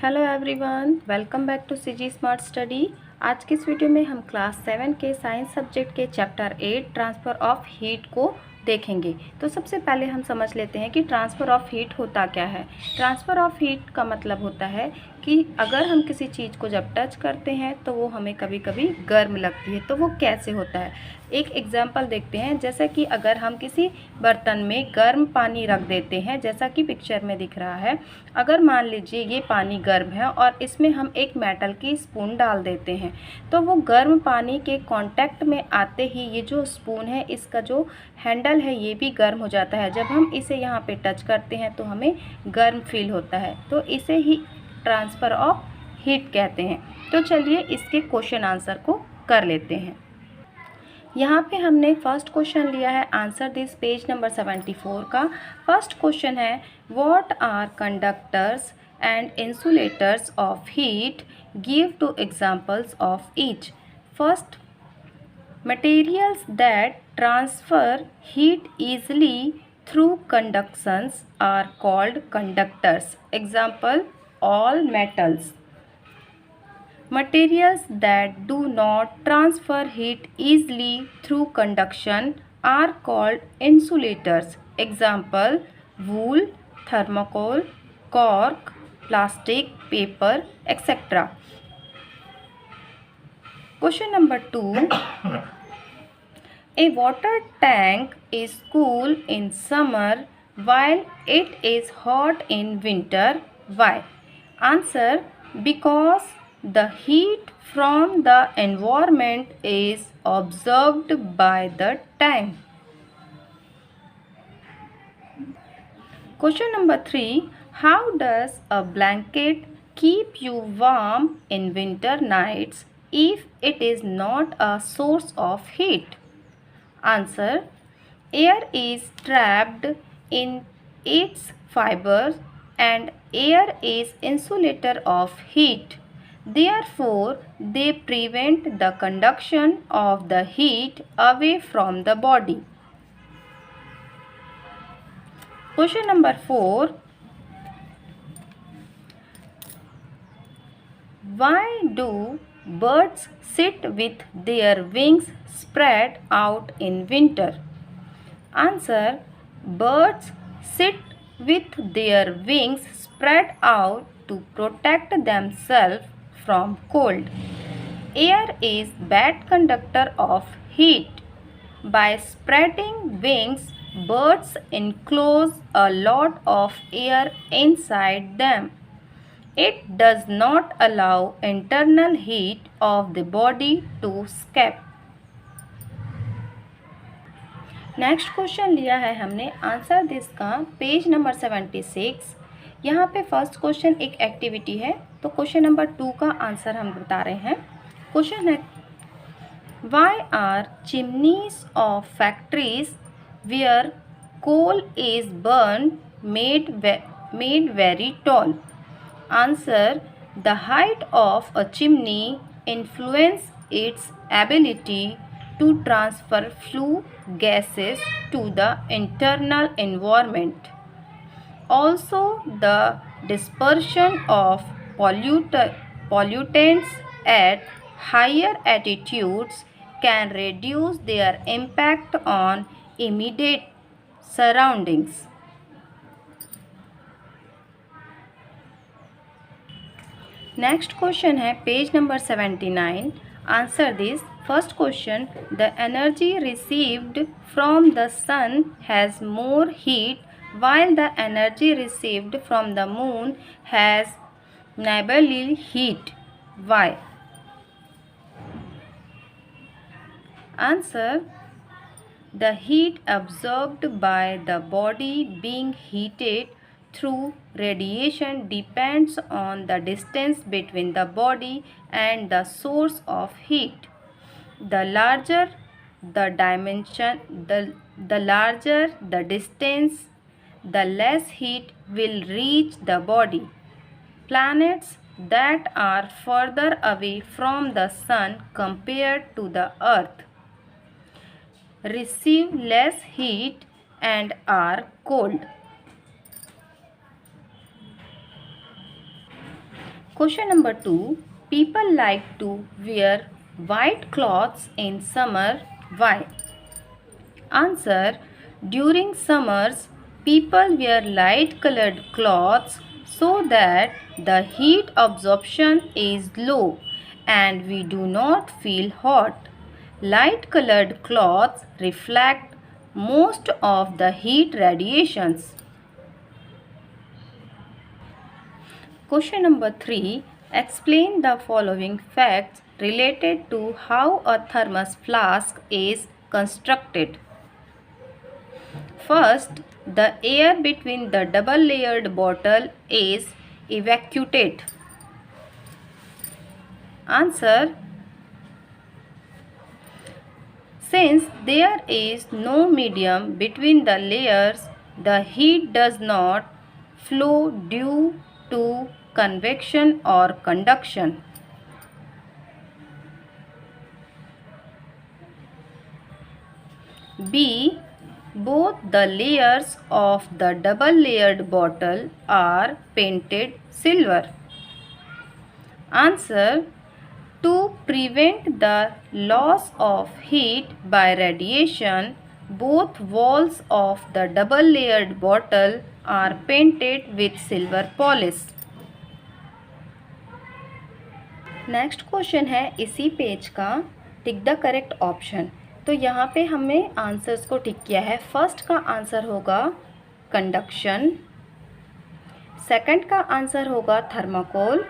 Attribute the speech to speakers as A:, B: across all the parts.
A: Hello everyone, welcome back to CG smart study. आज के इस वीडियो में हम क्लास 7 के साइंस सब्जेक्ट के चैप्टर 8 ट्रांसफ़र ऑफ हीट को देखेंगे। तो सबसे पहले हम समझ लेते हैं कि ट्रांसफ़र ऑफ हीट होता क्या है। ट्रांसफ़र ऑफ हीट का मतलब होता है कि अगर हम किसी चीज़ को जब टच करते हैं तो वो हमें कभी कभी गर्म लगती है। तो वो कैसे होता है, एक एग्जांपल देखते हैं। जैसा कि अगर हम किसी बर्तन में गर्म पानी रख देते हैं, जैसा कि पिक्चर में दिख रहा है। अगर मान लीजिए ये पानी गर्म है और इसमें हम एक मेटल की स्पून डाल देते हैं, तो वो गर्म पानी के कांटेक्ट में आते ही ये जो स्पून है, इसका जो हैंडल है, ये भी गर्म हो जाता है। जब हम इसे यहाँ पे टच करते हैं तो हमें गर्म फील होता है। तो इसे ही ट्रांसफ़र ऑफ हीट कहते हैं। तो चलिए इसके क्वेश्चन आंसर को कर लेते हैं। यहाँ पे हमने फर्स्ट क्वेश्चन लिया है, आंसर दिस, पेज नंबर 74 का। फर्स्ट क्वेश्चन है, what are conductors and insulators of heat, give two examples of each. First, materials that transfer heat easily through conductions are called conductors. Example, all metals. Materials that do not transfer heat easily through conduction are called insulators. Example, wool, thermocol, cork, plastic, paper, etc. Question number 2. A water tank is cool in summer while it is hot in winter. Why? Answer, because the heat from the environment is absorbed by the tank. Question number 3. How does a blanket keep you warm in winter nights if it is not a source of heat? Answer, air is trapped in its fibers and air is insulator of heat. Therefore, they prevent the conduction of the heat away from the body. Question number 4. Why do birds sit with their wings spread out in winter? Answer, birds sit with their wings spread out to protect themselves from cold. Air is bad conductor of heat. By spreading wings, birds enclose a lot of air inside them. It does not allow internal heat of the body to escape. Next question लिया है हमने, answer this का, page number 76। यहाँ पे first question एक activity है, तो question number 2 का आंसर हम बता रहे हैं। क्वेश्चन है, why are chimneys of factories where coal is burn made very tall? Answer, the height of a chimney influences its ability to transfer flue gases to the internal environment. Also, the dispersion of pollutants at higher altitudes can reduce their impact on immediate surroundings. Next question है, page number 79। Answer this, first question, the energy received from the sun has more heat while the energy received from the moon has negligible heat. Why? Answer, the heat absorbed by the body being heated through radiation depends on the distance between the body and the source of heat. The larger the dimension, the larger the distance, the less heat will reach the body. Planets that are further away from the sun compared to the earth receive less heat and are cold. Question number 2. People like to wear white clothes in summer. Why? Answer. During summers, people wear light colored clothes so that the heat absorption is low and we do not feel hot. Light colored cloths reflect most of the heat radiations. Question number 3. Explain the following facts related to how a thermos flask is constructed. First, the air between the double-layered bottle is evacuated. Answer. Since there is no medium between the layers, the heat does not flow due to convection or conduction. B. Both the layers of the double-layered bottle are painted silver. Answer. To prevent the loss of heat by radiation, both walls of the double-layered bottle are painted with silver polish. Next question है इसी page का, tick the correct option. तो यहाँ पे हमने answers को टिक किया है। फर्स्ट का आंसर होगा कंडक्शन, सेकंड का आंसर होगा थर्माकोल,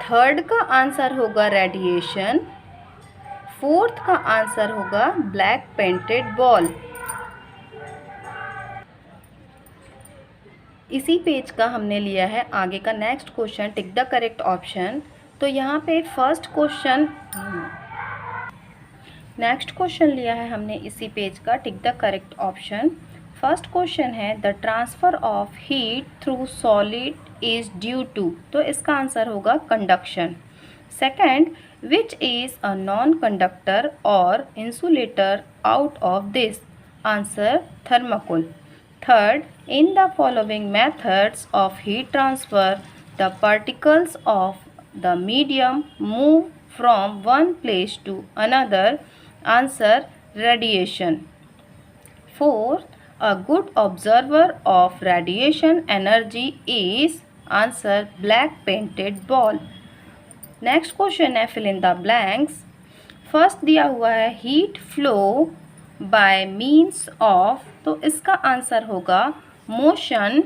A: थर्ड का आंसर होगा रेडिएशन, फोर्थ का आंसर होगा ब्लैक पेंटेड बॉल। इसी पेज का हमने लिया है आगे का next question, tick the correct option. तो यहाँ पे फर्स्ट क्वेश्चन, नेक्स्ट क्वेश्चन लिया है हमने इसी पेज का, tick the correct option. First question है the transfer of heat through solid is due to, तो इसका आंसर होगा conduction. Second, which is a non conductor और insulator out of this, answer thermocol. Third, in the following methods of heat transfer, the particles of the medium move from one place to another, answer radiation. Fourth, a good observer of radiation energy is, answer black painted ball. Next question है fill in the blanks। First दिया हुआ है heat flow by means of, तो इसका answer होगा motion,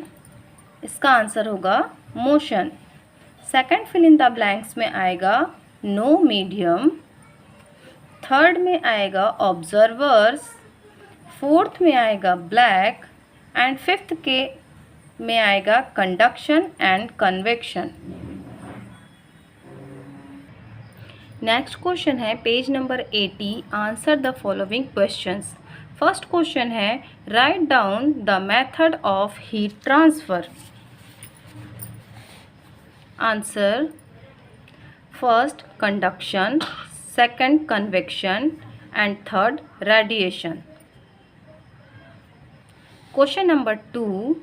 A: इसका answer होगा motion. Second fill in the blanks में आएगा नो मीडियम, थर्ड में आएगा ऑब्जर्वर्स, फोर्थ में आएगा ब्लैक एंड फिफ्थ के में आएगा conduction and convection. Next question है page number 80, answer the following questions. First question है write down the method of heat transfer. Answer, first conduction, second convection and third radiation. Question number 2,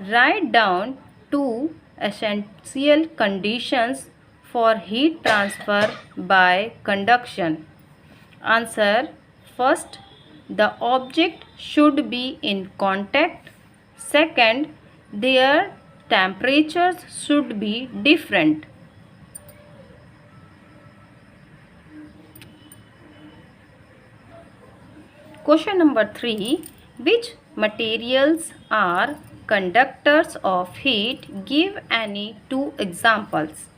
A: write down 2 essential conditions for heat transfer by conduction. Answer, first, the object should be in contact. Second, their temperatures should be different. Question number 3, which materials are conductors of heat? Give any two examples.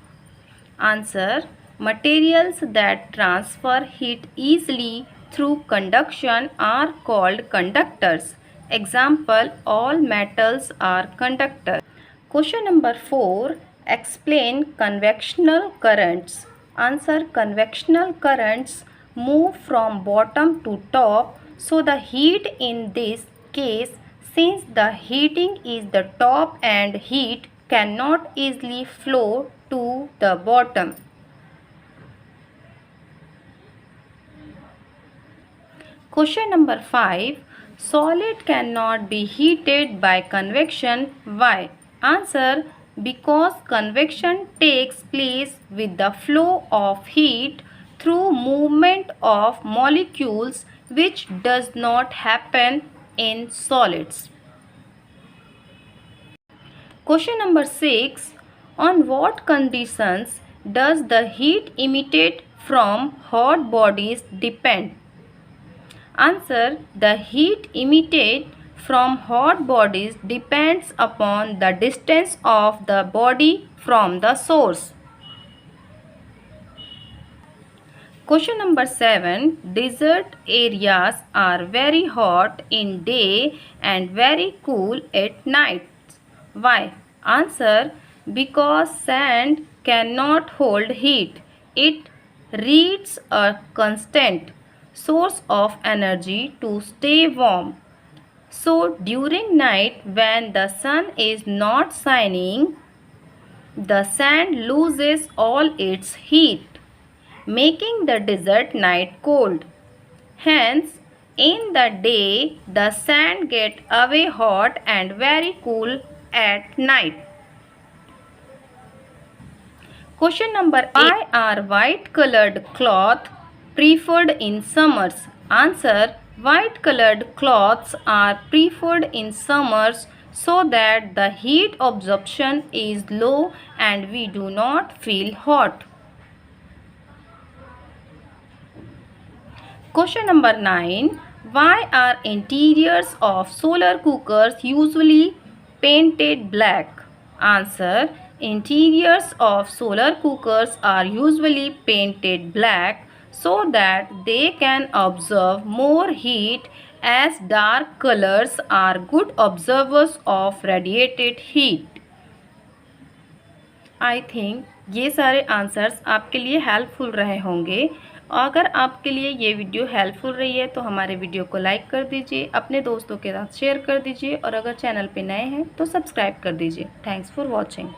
A: Answer, materials that transfer heat easily through conduction are called conductors. Example, all metals are conductors. Question number 4, explain convectional currents. Answer, convectional currents move from bottom to top, so the heat in this case, since the heating is the top and heat cannot easily flow to the bottom. Question number 5, solid cannot be heated by convection. Why? Answer, because convection takes place with the flow of heat through movement of molecules, which does not happen in solids. Question number 6. On what conditions does the heat emitted from hot bodies depend? Answer. The heat emitted from hot bodies depends upon the distance of the body from the source. Question number 7. Desert areas are very hot in day and very cool at night. Why? Answer. Because sand cannot hold heat. It needs a constant source of energy to stay warm. So during night, when the sun is not shining, the sand loses all its heat, making the desert night cold. Hence, in the day, the sand gets away hot and very cool at night. Question number 8. Why are white colored cloth preferred in summers? Answer. White colored cloths are preferred in summers so that the heat absorption is low and we do not feel hot. Question number 9. Why are interiors of solar cookers usually painted black? Answer. Interiors of solar cookers are usually painted black so that they can absorb more heat, as dark colors are good absorbers of radiated heat. I think ये सारे answers आपके लिए helpful रहे होंगे। अगर आपके लिए ये वीडियो हेल्पफुल रही है तो हमारे वीडियो को लाइक कर दीजिए, अपने दोस्तों के साथ शेयर कर दीजिए और अगर चैनल पे नए हैं तो सब्सक्राइब कर दीजिए। Thanks for watching.